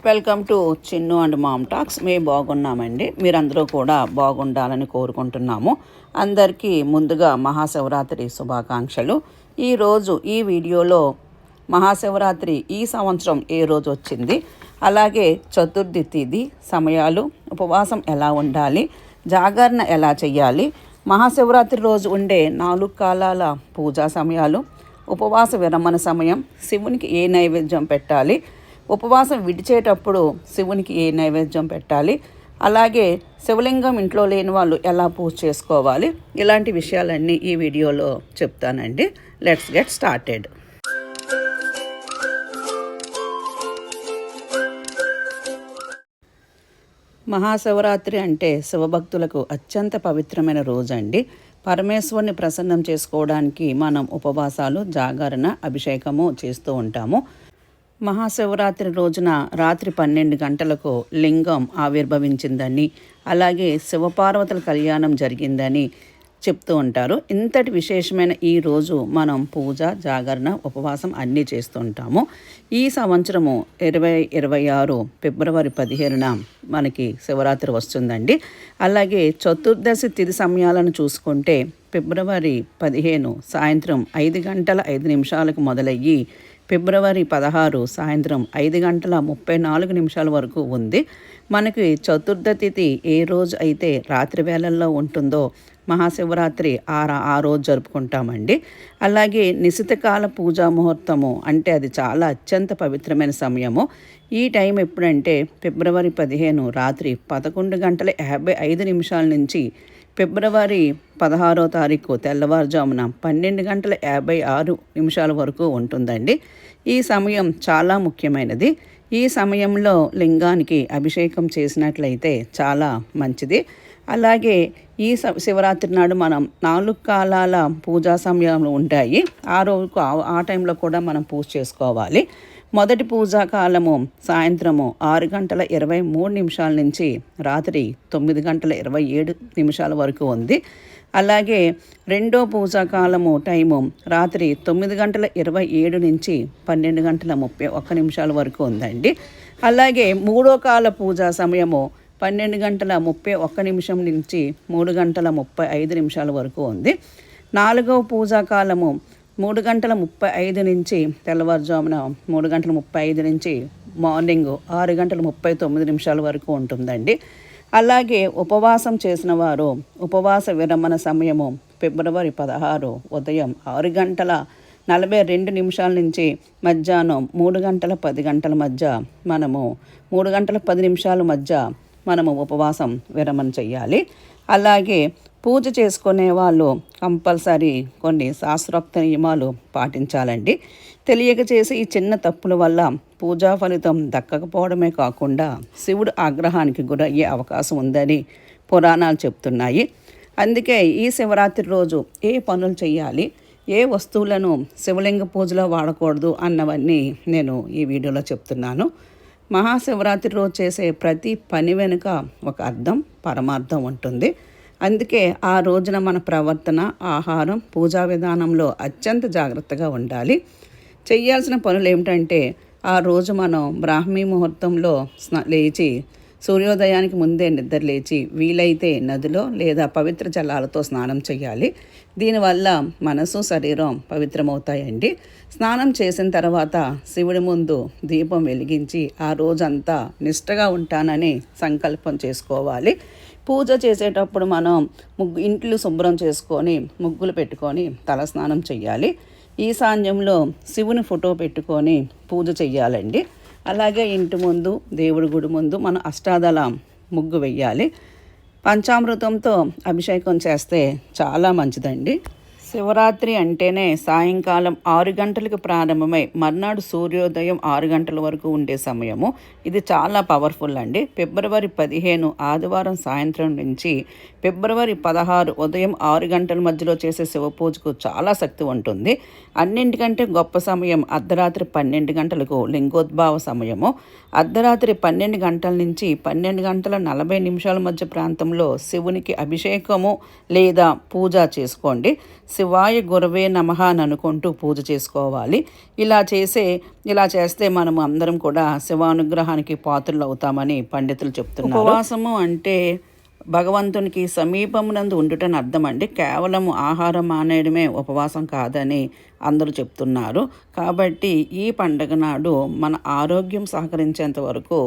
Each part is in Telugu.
Welcome to Chinnu and mom talks. మేము బాగున్నామండి, మీరందరూ కూడా బాగుండాలని కోరుకుంటున్నాము. అందరికీ ముందుగా మహాశివరాత్రి శుభాకాంక్షలు. ఈరోజు ఈ వీడియోలో మహాశివరాత్రి ఈ సంవత్సరం ఏ రోజు వచ్చింది, అలాగే చతుర్థి తిథి సమయాలు, ఉపవాసం ఎలా ఉండాలి, జాగరణ ఎలా చేయాలి, మహాశివరాత్రి రోజు ఉండే 4 కాలాల పూజా సమయాలు, ఉపవాస విరమణ సమయం, శివునికి ఏ నైవేద్యం పెట్టాలి, ఉపవాసం విడిచేటప్పుడు శివునికి ఏ నైవేద్యం పెట్టాలి, అలాగే శివలింగం ఇంట్లో లేని వాళ్ళు ఎలా పూజ చేసుకోవాలి, ఇలాంటి విషయాలన్నీ ఈ వీడియోలో చెప్తానండి. Let's get started. మహాశివరాత్రి అంటే శివభక్తులకు అత్యంత పవిత్రమైన రోజు అండి. పరమేశ్వరుని ప్రసన్నం చేసుకోవడానికి మనం ఉపవాసాలు, జాగరణ, అభిషేకము చేస్తూ ఉంటాము. మహాశివరాత్రి రోజున రాత్రి 12 గంటలకు లింగం ఆవిర్భవించిందని, అలాగే శివపార్వతుల కళ్యాణం జరిగిందని చెప్తూ ఉంటారు. ఇంతటి విశేషమైన ఈ రోజు మనం పూజ, జాగరణ, ఉపవాసం అన్నీ చేస్తుంటాము. ఈ సంవత్సరము 2026 ఫిబ్రవరి 15న మనకి శివరాత్రి వస్తుందండి. అలాగే చతుర్దశి తిథి సమయాలను చూసుకుంటే ఫిబ్రవరి 15 సాయంత్రం 5 గంటల 5 నిమిషాలకు మొదలయ్యి ఫిబ్రవరి 16 సాయంత్రం 5 గంటల 34 నిమిషాల వరకు ఉంది. మనకి చతుర్థ తిథి ఏ రోజు అయితే రాత్రి వేళల్లో ఉంటుందో మహాశివరాత్రి ఆ రోజు జరుపుకుంటామండి. అలాగే నిశితకాల పూజా ముహూర్తము అంటే అది చాలా అత్యంత పవిత్రమైన సమయము. ఈ టైం ఎప్పుడంటే ఫిబ్రవరి 15 రాత్రి 11 గంటల 55 నిమిషాల నుంచి ఫిబ్రవరి 16వ తారీఖు తెల్లవారుజామున 12 గంటల 56 నిమిషాల వరకు ఉంటుందండి. ఈ సమయం చాలా ముఖ్యమైనది. ఈ సమయంలో లింగానికి అభిషేకం చేసినట్లయితే చాలా మంచిది. అలాగే ఈ శివరాత్రి నాడు మనం 4 కాలాల పూజా సమయాలు ఉంటాయి. ఆ టైంలో కూడా మనం పూజ చేసుకోవాలి. మొదటి పూజా కాలము సాయంత్రము 6 గంటల 23 నిమిషాల నుంచి రాత్రి 9 గంటల 27 నిమిషాల వరకు ఉంది. అలాగే రెండో పూజా కాలము టైము రాత్రి 9 గంటల 27 నుంచి 12 గంటల 31 నిమిషాల వరకు ఉందండి. అలాగే మూడో కాల పూజా సమయము 12 గంటల 31 నిమిషం నుంచి 3 గంటల 35 నిమిషాల వరకు ఉంది. నాలుగవ పూజా కాలము 3 గంటల 35 నుంచి తెల్లవారుజామున 3 గంటల 35 నుంచి మార్నింగ్ 6 గంటల 39 నిమిషాల వరకు ఉంటుందండి. అలాగే ఉపవాసం చేసిన వారు ఉపవాస విరమణ సమయము ఫిబ్రవరి 16 ఉదయం 6 గంటల 42 నిమిషాల నుంచి మధ్యాహ్నం 3 గంటల 10 గంటల మధ్య 3 గంటల 10 నిమిషాల మధ్య మనము ఉపవాసం విరమణ చేయాలి. అలాగే పూజ చేసుకునే వాళ్ళు కంపల్సరీ కొన్ని శాస్త్రోక్త నియమాలు పాటించాలండి. తెలియక చేసే ఈ చిన్న తప్పుల వల్ల పూజా ఫలితం దక్కకపోవడమే కాకుండా శివుడు ఆగ్రహానికి గురయ్యే అవకాశం ఉందని పురాణాలు చెప్తున్నాయి. అందుకే ఈ శివరాత్రి రోజు ఏ పనులు చేయాలి, ఏ వస్తువులను శివలింగ పూజలో వాడకూడదు అన్నవన్నీ నేను ఈ వీడియోలో చెప్తున్నాను. మహాశివరాత్రి రోజు చేసే ప్రతి పని వెనుక ఒక అర్థం, పరమార్థం ఉంటుంది. అందుకే ఆ రోజున మన ప్రవర్తన, ఆహారం, పూజా విధానంలో అత్యంత జాగ్రత్తగా ఉండాలి. చేయాల్సిన పనులు ఏమిటంటే ఆ రోజు మనం బ్రాహ్మీ ముహూర్తంలో లేచి సూర్యోదయానికి ముందే నిద్ర లేచి వీలైతే నదిలో లేదా పవిత్ర జలాలతో స్నానం చేయాలి. దీనివల్ల మనసు, శరీరం పవిత్రమవుతాయండి. స్నానం చేసిన తర్వాత శివుడి ముందు దీపం వెలిగించి ఆ రోజంతా నిష్టగా ఉంటానని సంకల్పం చేసుకోవాలి. పూజ చేసేటప్పుడు మనం ఇంట్లో శుభ్రం చేసుకొని ముగ్గులు పెట్టుకొని తలస్నానం చేయాలి. ఈశాన్యంలో శివుని ఫోటో పెట్టుకొని పూజ చెయ్యాలండి. అలాగే ఇంటి ముందు, దేవుడి గుడి ముందు మనం అష్టాదళ ముగ్గు వెయ్యాలి. పంచామృతంతో అభిషేకం చేస్తే చాలా మంచిదండి. శివరాత్రి అంటేనే సాయంకాలం 6 గంటలకు ప్రారంభమై మర్నాడు సూర్యోదయం 6 గంటల వరకు ఉండే సమయము. ఇది చాలా పవర్ఫుల్ అండి. ఫిబ్రవరి 15 ఆదివారం సాయంత్రం నుంచి ఫిబ్రవరి 16 ఉదయం 6 గంటల మధ్యలో చేసే శివ పూజకు చాలా శక్తి ఉంటుంది. అన్నింటికంటే గొప్ప సమయం అర్ధరాత్రి 12 గంటలకు లింగోద్భవ సమయము. అర్ధరాత్రి 12 గంటల నుంచి 12 గంటల 40 నిమిషాల మధ్య ప్రాంతంలో శివునికి అభిషేకము లేదా పూజ చేసుకోండి. శివాయ గురవే నమః అని అనుకుంటూ పూజ చేసుకోవాలి. ఇలా చేస్తే మనము అందరం కూడా శివానుగ్రహానికి పాత్రలు అవుతామని పండితులు చెప్తున్నారు. ఉపవాసము అంటే భగవంతునికి సమీపమునందు ఉండుటని అర్థం అండి. కేవలము ఆహారం మానేయడమే ఉపవాసం కాదని అందరూ చెప్తున్నారు. కాబట్టి ఈ పండగ నాడు మన ఆరోగ్యం సహకరించేంత వరకు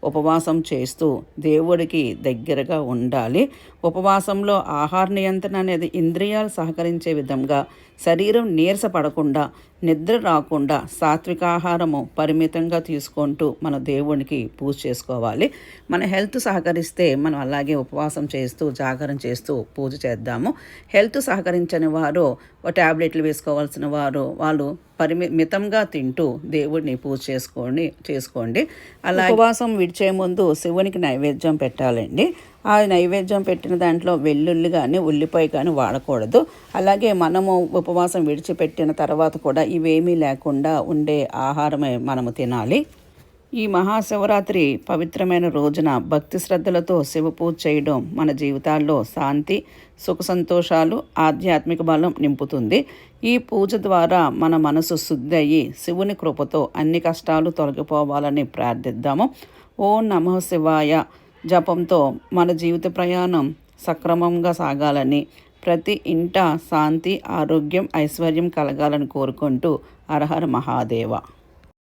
ఉపవాసం చేస్తూ దేవుడికి దగ్గరగా ఉండాలి. ఉపవాసంలో ఆహార నియంత్రణ అనేది ఇంద్రియాలు సహకరించే విధంగా శరీరం నీరసపడకుండా, నిద్ర రాకుండా సాత్విక ఆహారము పరిమితంగా తీసుకుంటూ మన దేవునికి పూజ చేసుకోవాలి. మన హెల్త్ సహకరిస్తే మనం అలాగే ఉపవాసం చేస్తూ జాగరణ చేస్తూ పూజ చేద్దాము. హెల్త్ సహకరించని వారు టాబ్లెట్లు వేసుకోవాల్సిన వాళ్ళు మితంగా తింటూ దేవుడిని పూజ చేసుకోండి. అలా ఉపవాసం విడిచే ముందు శివునికి నైవేద్యం పెట్టాలండి. ఆ నైవేద్యం పెట్టిన దాంట్లో వెల్లుల్లి కానీ ఉల్లిపాయ కానీ వాడకూడదు. అలాగే మనము ఉపవాసం విడిచిపెట్టిన తర్వాత కూడా ఇవేమీ లేకుండా ఉండే ఆహారమే మనము తినాలి. ఈ మహాశివరాత్రి పవిత్రమైన రోజున భక్తి శ్రద్ధలతో శివ పూజ చేయడం మన జీవితాల్లో శాంతి, సుఖ సంతోషాలు, ఆధ్యాత్మిక బలం నింపుతుంది. ఈ పూజ ద్వారా మన మనసు శుద్ధి అయ్యి శివుని కృపతో అన్ని కష్టాలు తొలగిపోవాలని ప్రార్థిద్దాము. ఓం నమః శివాయ జపంతో మన జీవిత ప్రయాణం సక్రమంగా సాగాలని, ప్రతి ఇంట శాంతి, ఆరోగ్యం, ఐశ్వర్యం కలగాలని కోరుకుంటూ హర హర మహాదేవ.